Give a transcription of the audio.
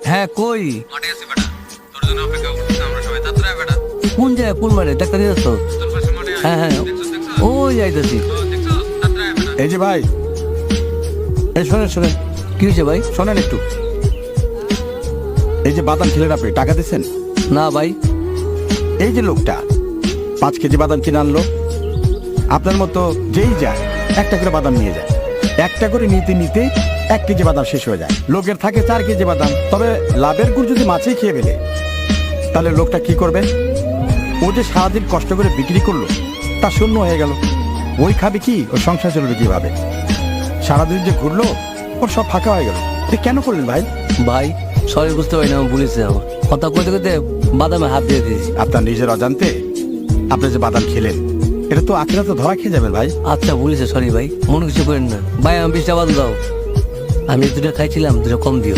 হ্যাঁ কই মাঠে আছি বেটা, তোর জন্য অপেক্ষা করতেছি আমরা সবাই। তাড়াতাড়ি আয় বেটা, কোন জায়গায় কোন মানে দেখা দিয়েছ তো? তোর পাশে মাঠে আয়। হ্যাঁ হ্যাঁ দেখছস? ওই যাইতেছি। দেখছস? তাড়াতাড়ি আয় বেটা। এই যে ভাই, এই শোনেন শোনেন, কি হয়েছে ভাই? শোনেন একটু। এই যে বাদাম খেলেন আপনি, টাকা দিচ্ছেন? না ভাই। এই যে লোকটা 5 কেজি বাদাম কিনে আনলো, আপনার মতো যেই যায় একটা করে বাদাম নিয়ে যায়, একটা করে নিতে নিতে 1 কেজি বাদাম শেষ হয়ে যায়। লোকের থাকে 4 কেজি বাদাম। তবে লাভের গুড় যদি মাছেই খেয়ে ফেলে, তাহলে লোকটা কি করবে? ও যে সারাদিন কষ্ট করে বিক্রি করলো, তা শূন্য হয়ে গেল। ওই খাবে কি, ওর সংসার চলবে কিভাবে? সারাদিন যে ঘুরলো, ওর সব ফাঁকা হয়ে গেল। তুই কেন করলেন ভাই? ভাই সরি, বুঝতে পারি না, আমি বলেছি আমার কথা কইতে কইতে বাদামে হাত দিয়ে দিয়েছি। আপনার নিজের অজান্তে আপনি যে বাদাম খেলেন, এটা তো আখেরাতে ধরা খেয়ে যাবেন ভাই। আচ্ছা বলেছে, সরি ভাই, মনে কিছু করেন না ভাই। আমি 20টা বাদাম দাও, আমি 2টা খাইছিলাম, 2টা কম দিও।